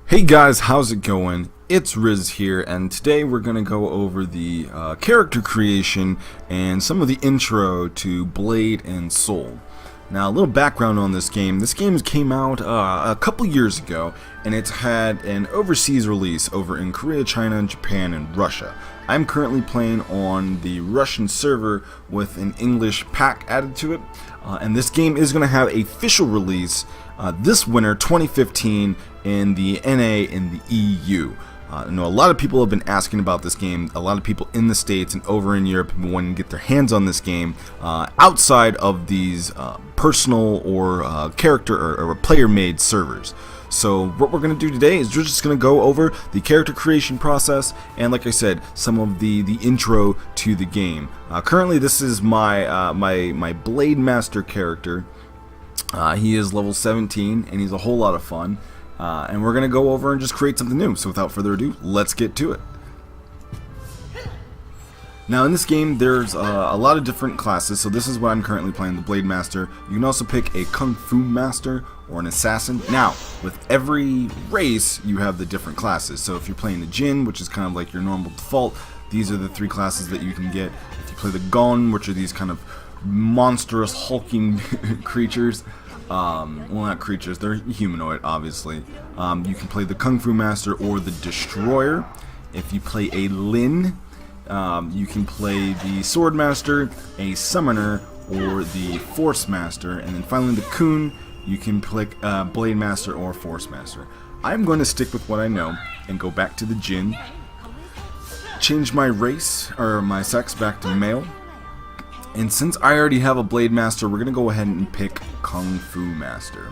Hey guys, how's it going? It's Riz here, and today we're going to go over the character creation and some of the intro to Blade and Soul. Now, a little background on this game. This game came out a couple years ago, and it's had an overseas release over in Korea, China, Japan, and Russia. I'm currently playing on the Russian server with an English pack added to it, and this game is going to have a official release this winter 2015 in the NA in the EU. I know a lot of people have been asking about this game. A lot of people in the States and over in Europe have been wanting to get their hands on this game outside of these personal or character or player-made servers. So what we're going to do today is we're just going to go over the character creation process and, like I said, some of the intro to the game. Currently, this is my my Blade Master character. He is level 17 and he's a whole lot of fun. And we're going to go over and just create something new. So without further ado, let's get to it. Now in this game there's a lot of different classes. So this is what I'm currently playing, the Blade Master. You can also pick a Kung Fu Master or an Assassin. Now with every race you have the different classes. So if you're playing the Jin, which is kind of like your normal default, these are the three classes that you can get. If you play the Gon, which are these kind of monstrous hulking creatures, well, not creatures, they're humanoid obviously. You can play the Kung Fu Master or the Destroyer. If you play a Lin, you can play the Sword Master, a Summoner, or the Force Master. And then finally the Kun, you can play Blade Master or Force Master. I'm going to stick with what I know and go back to the Jin, change my race or my sex back to male. And since I already have a Blade Master, we're going to go ahead and pick Kung Fu Master.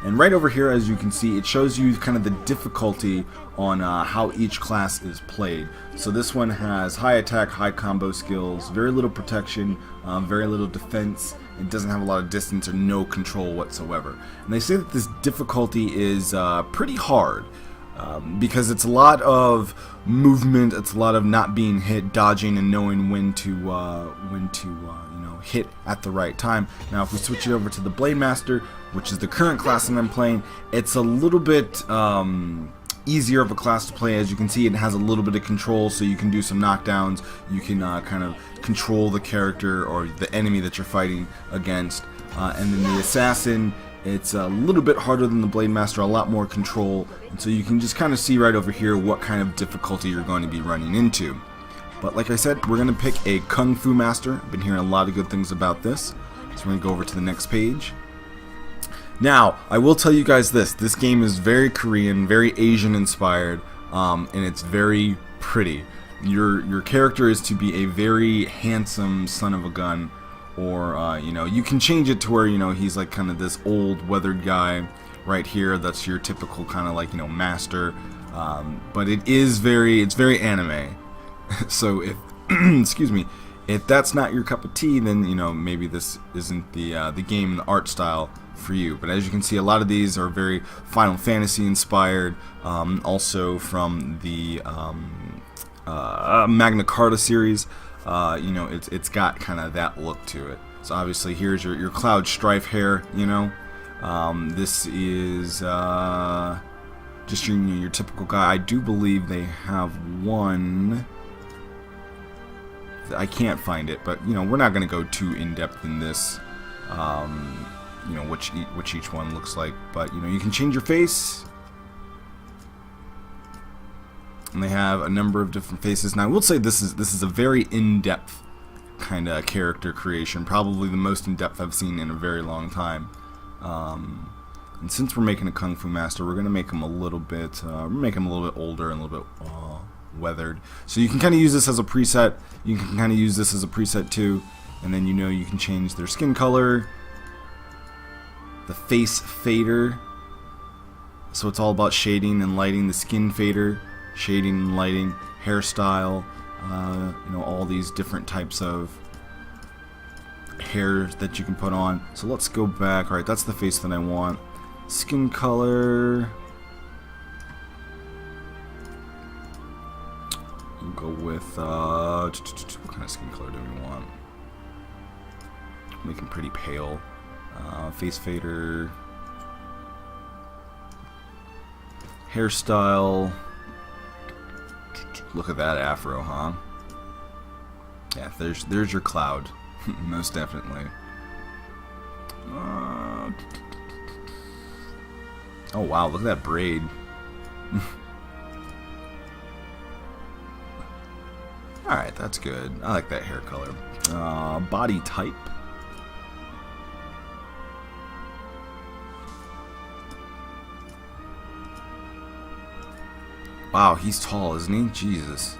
And right over here, as you can see, it shows you kind of the difficulty on how each class is played. So this one has high attack, high combo skills, very little protection, very little defense. It doesn't have a lot of distance or no control whatsoever. And they say that this difficulty is pretty hard. Because it's a lot of movement, it's a lot of not being hit, dodging, and knowing when to hit at the right time. Now, if we switch it over to the Blade Master, which is the current class that I'm playing, it's a little bit easier of a class to play. As you can see, it has a little bit of control, so you can do some knockdowns. You can kind of control the character or the enemy that you're fighting against. And then the Assassin, it's a little bit harder than the Blade Master, a lot more control, and so you can just kind of see right over here what kind of difficulty you're going to be running into. But like I said, we're going to pick a Kung Fu Master. I've been hearing a lot of good things about this, so we're going to go over to the next page. Now, I will tell you guys this game is very Korean, very Asian inspired, and it's very pretty. Your character is to be a very handsome son of a gun. Or, you can change it to where, he's like kind of this old weathered guy right here. That's your typical kind of like, master. But it's very anime. So if, excuse me, if that's not your cup of tea, then, maybe this isn't the game and the art style for you. But as you can see, a lot of these are very Final Fantasy inspired. Also from the Magna Carta series. It's got kind of that look to it. So obviously here's your Cloud Strife hair, this is just your typical guy. I do believe they have one. I can't find it, but we're not going to go too in depth in this. Which each one looks like, but you can change your face. And they have a number of different faces. Now I will say this is a very in-depth kind of character creation, probably the most in-depth I've seen in a very long time. And since we're making a Kung Fu Master, we're gonna make him a little bit, older and a little bit weathered. So you can kind of use this as a preset. You can kind of use this as a preset too, and then you can change their skin color, the face fader. So it's all about shading and lighting. The skin fader, shading and lighting, hairstyle, all these different types of hair that you can put on. So let's go back. Alright, that's the face that I want. Skin color, we'll go with what kind of skin color do we want? Make him pretty pale. Face fader, Hairstyle. Look at that afro, huh? Yeah, there's your Cloud. Most definitely. Oh wow, look at that braid. Alright, that's good. I like that hair color. Body type. Wow, he's tall, isn't he? Jesus.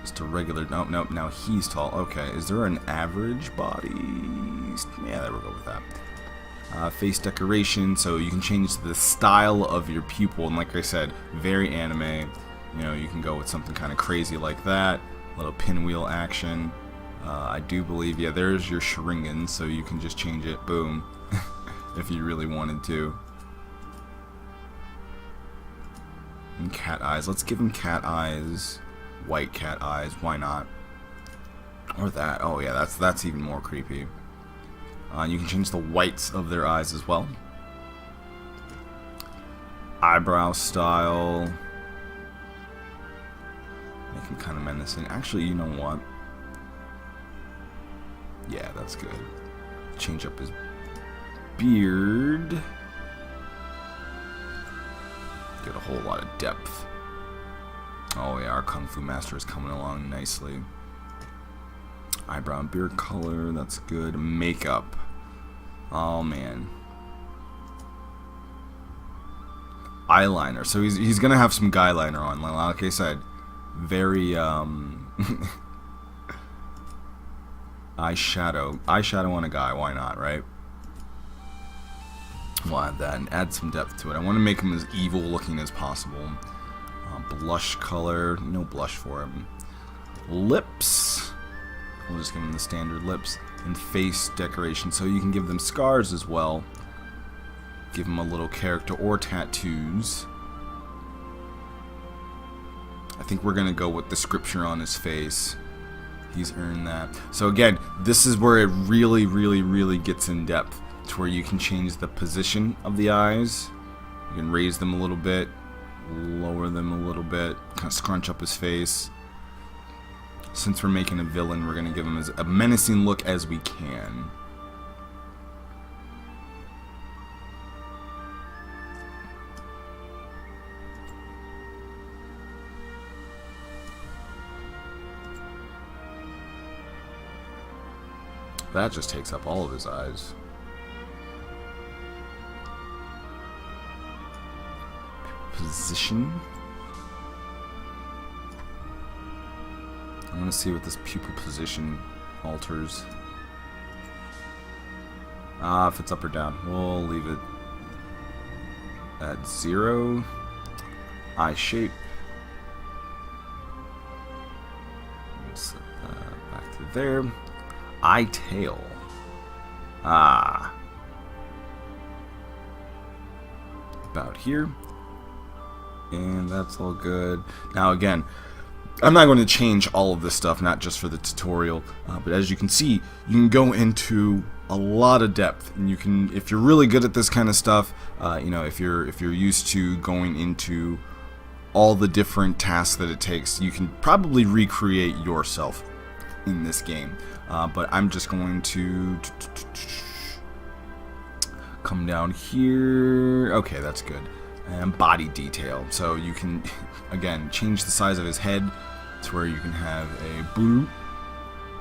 Just a regular... Nope, nope, now he's tall. Okay, is there an average body? Yeah, there we go with that. Face decoration, so you can change the style of your pupil. And like I said, very anime. You know, you can go with something kind of crazy like that. A little pinwheel action. I do believe, yeah, there's your Sharingan, so you can just change it. Boom. If you really wanted to. And cat eyes. Let's give him cat eyes. White cat eyes. Why not? Or that. Oh yeah, that's even more creepy. You can change the whites of their eyes as well. Eyebrow style. Make him kind of menacing. Actually, you know what? Yeah, that's good. Change up his beard. Get a whole lot of depth. Oh yeah, our Kung Fu Master is coming along nicely. Eyebrow and beard color, that's good. Makeup. Oh man. Eyeliner. So he's gonna have some guy liner on. Like I said, very eyeshadow on a guy. Why not, right? We'll add that and add some depth to it. I want to make him as evil looking as possible. Blush color, no blush for him. Lips, we'll just give him the standard lips. And face decoration, so you can give them scars as well. Give him a little character or tattoos. I think we're gonna go with the scripture on his face. He's earned that. So again, this is where it really, really, really gets in depth. To where you can change the position of the eyes. You can raise them a little bit, lower them a little bit, kind of scrunch up his face. Since we're making a villain, we're going to give him as a menacing look as we can. That just takes up all of his eyes. Position. I want to see what this pupil position alters. If it's up or down. We'll leave it at 0. Eye shape. Set that back to there. Eye tail. About here. And that's all good. Now again, I'm not going to change all of this stuff, not just for the tutorial, but as you can see, you can go into a lot of depth, and you can, if you're really good at this kind of stuff, you know, if you're used to going into all the different tasks that it takes, you can probably recreate yourself in this game. But I'm just going to come down here. Okay, that's good. And body detail, so you can again change the size of his head to where you can have a blue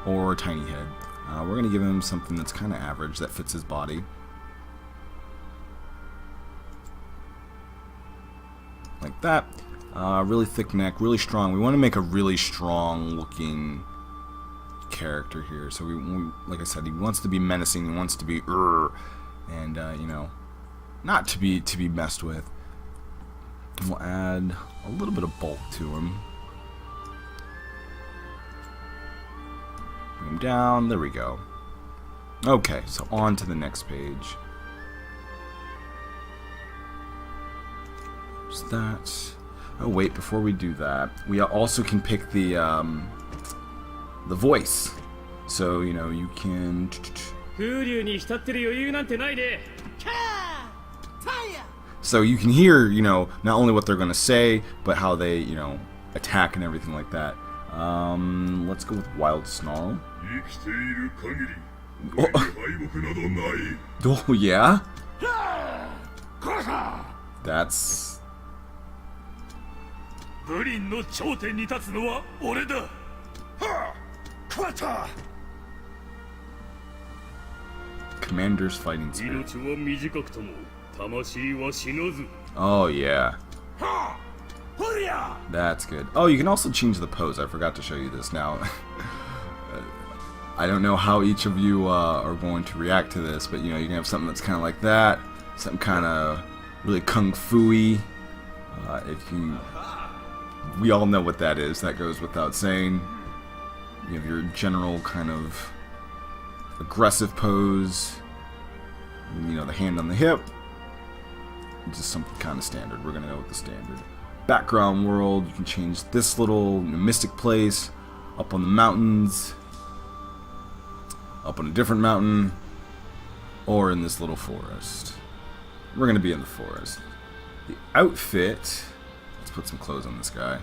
or a tiny head. We're gonna give him something that's kind of average that fits his body, like that. Really thick neck, really strong. We want to make a really strong looking character here. So we like I said, he wants to be menacing. He wants to be and you know, not to be messed with. We'll add a little bit of bulk to him. Bring him down. There we go. Okay, so on to the next page. There's that. Oh wait, before we do that, we also can pick the voice. So you know you can. So you can hear, you know, not only what they're going to say, but how they, you know, attack and everything like that. Let's go with Wild Snarl. Oh yeah? That's... Commander's fighting spirit. Oh yeah. That's good. Oh, you can also change the pose. I forgot to show you this now. I don't know how each of you are going to react to this, but you know, you can have something that's kind of like that, something kind of really kung fu-y. We all know what that is. That goes without saying. You have your general kind of aggressive pose. You know, the hand on the hip. Just something kind of standard. We're gonna go with the standard. Background world. You can change this little mystic place up on the mountains, up on a different mountain, or in this little forest. We're gonna be in the forest. The outfit. Let's put some clothes on this guy.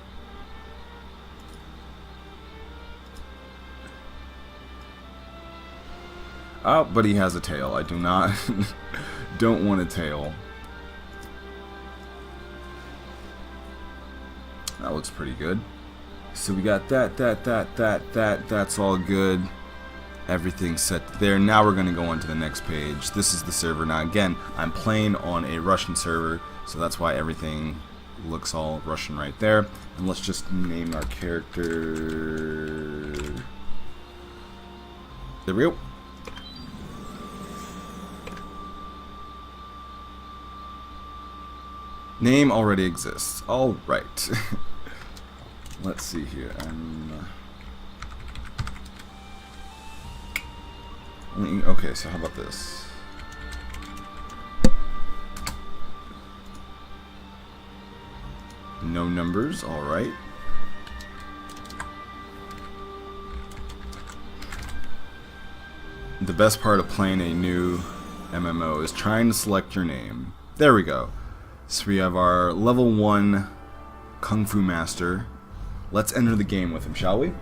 Oh, but he has a tail. I do not don't want a tail. That looks pretty good. So we got that's all good. Everything's set there. Now we're gonna go on to the next page. This is the server. Now again, I'm playing on a Russian server, so that's why everything looks all Russian right there. And let's just name our character. There we go. Name already exists. All right. Let's see here. Okay, so how about this? No numbers. All right. The best part of playing a new MMO is trying to select your name. There we go. So we have our level 1 Kung Fu Master. Let's enter the game with him, shall we?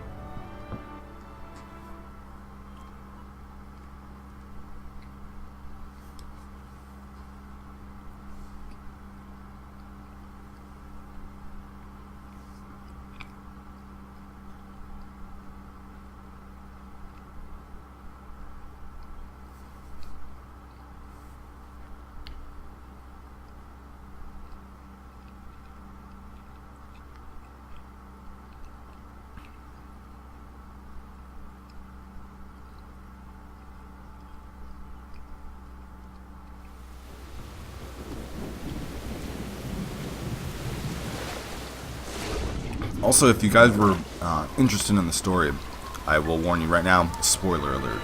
Also, if you guys were interested in the story, I will warn you right now, spoiler alert.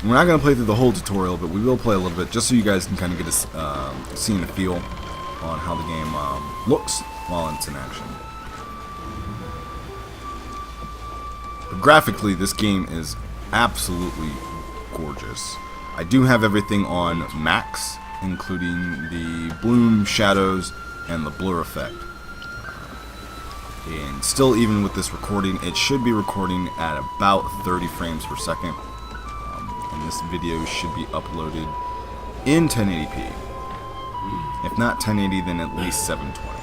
We're not going to play through the whole tutorial, but we will play a little bit, just so you guys can kind of get a scene and feel on how the game looks while it's in action. But graphically, this game is absolutely gorgeous. I do have everything on max, including the bloom, shadows, and the blur effect. And still, even with this recording, it should be recording at about 30 frames per second. And this video should be uploaded in 1080p. If not 1080, then at least 720.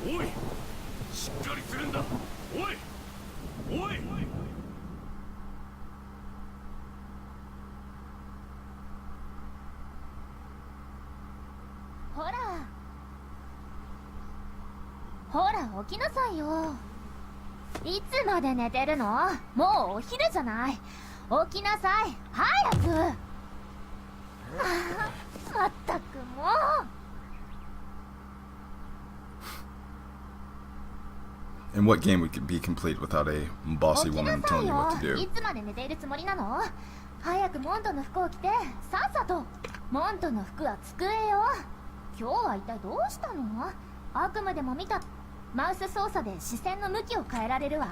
おい、しっかりするんだ。おい、おい。ほらほら、起きなさいよ。いつまで寝てるの？もうお昼じゃない。起きなさい、早く。まったくもう。 And what game would be complete without a bossy 起きな woman さ telling い you よ。 what to い do? つまで寝ているつもりなの？早くモントの服を着てさっさと。モントの服は机よ。今日は一体どうしたの？悪夢でも見た？マウス操作で視線の向きを変えられるわ。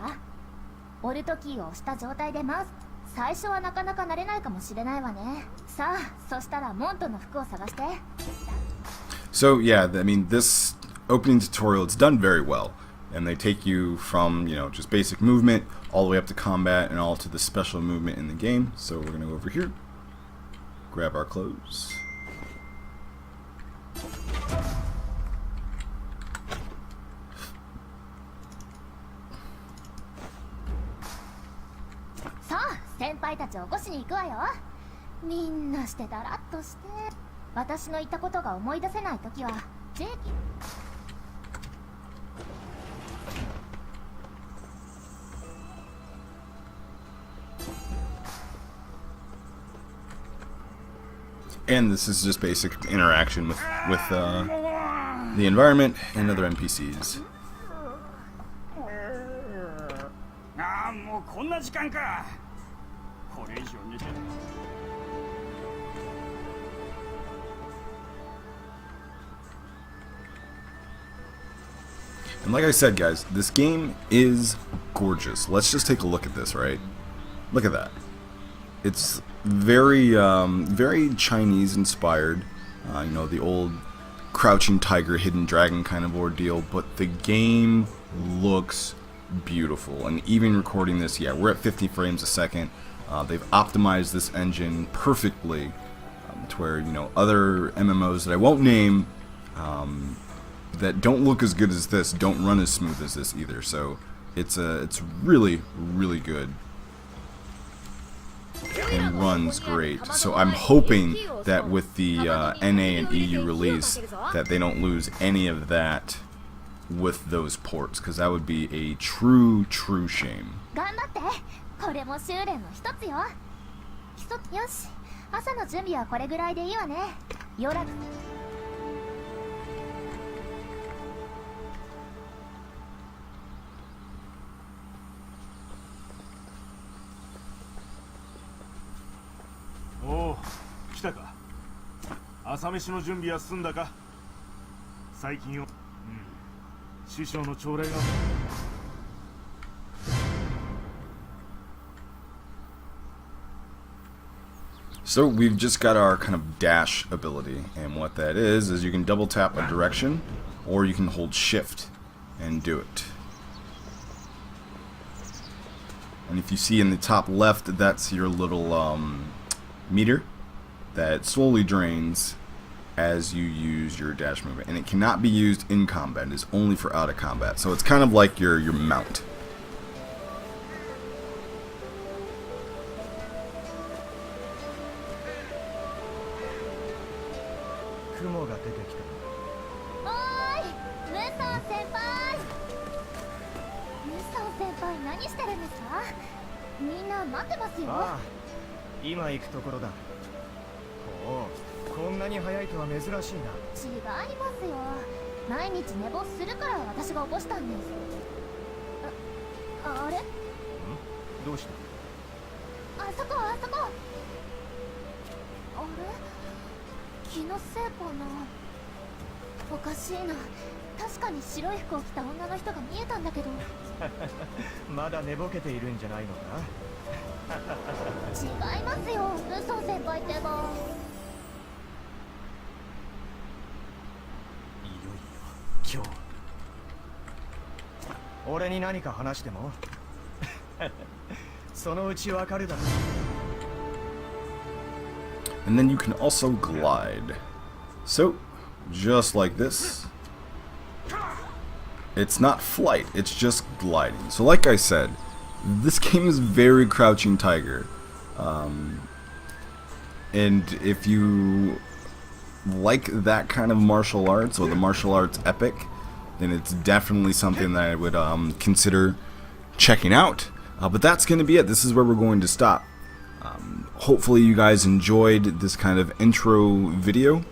オルトキーを押した状態でマウス、最初はなかなか慣れないかもしれないわね。さあ、そしたらモントの服を探して。 So yeah, I mean, this opening tutorial, it's done very well. And they take you from, you know, just basic movement all the way up to combat and all to the special movement in the game. So we're going to go over here, grab our clothes. So, 先輩たちを起こしに行くわよ。みんなしてだらっとして。私の言ったことが思い出せないときは正規。 And this is just basic interaction with the environment and other NPCs. ああ、もうこんな時間か。これ以上寝て。 And like I said, guys, this game is gorgeous. Let's just take a look at this, right? Look at that. It's very, very Chinese inspired. You know, the old crouching tiger, hidden dragon kind of ordeal. But the game looks beautiful. And even recording this, yeah, we're at 50 frames a second. They've optimized this engine perfectly to where, you know, other MMOs that I won't name that don't look as good as this don't run as smooth as this either. So it's really, really good. And runs great. So I'm hoping that with the NA and EU release that they don't lose any of that with those ports, because that would be a true shame. 頑張って。これも修練の一つよ。よし、朝の準備はこれぐらいでいいわね。夜楽。 おお、来たか。朝飯の準備は済んだか。最近よ、師匠の朝礼が。 So we've just got our kind of dash ability, and what that is you can double tap a direction, or you can hold shift and do it. And if you see in the top left, that's your little meter that slowly drains as you use your dash movement, and it cannot be used in combat. It is only for out of combat. So it's kind of like your mount. And then you can also glide. So, just like this. It's not flight, it's just gliding. So like I said, this game is very Crouching Tiger. And if you like that kind of martial arts, or the martial arts epic, then it's definitely something that I would consider checking out. But that's going to be it. This is where we're going to stop. Hopefully you guys enjoyed this kind of intro video,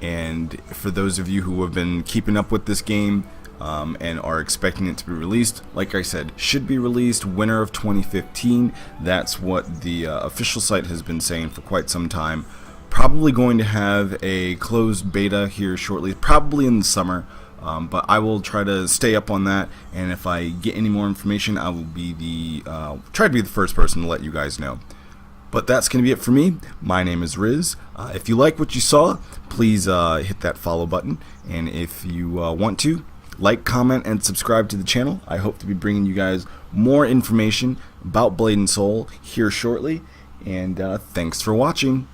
and for those of you who have been keeping up with this game and are expecting it to be released, like I said, should be released winter of 2015. That's what the official site has been saying for quite some time. Probably going to have a closed beta here shortly, probably in the summer. But I will try to stay up on that, and if I get any more information, I will be try to be the first person to let you guys know. But that's going to be it for me. My name is Riz. If you like what you saw, please hit that follow button, and if you want to, like, comment, and subscribe to the channel. I hope to be bringing you guys more information about Blade and Soul here shortly, and thanks for watching.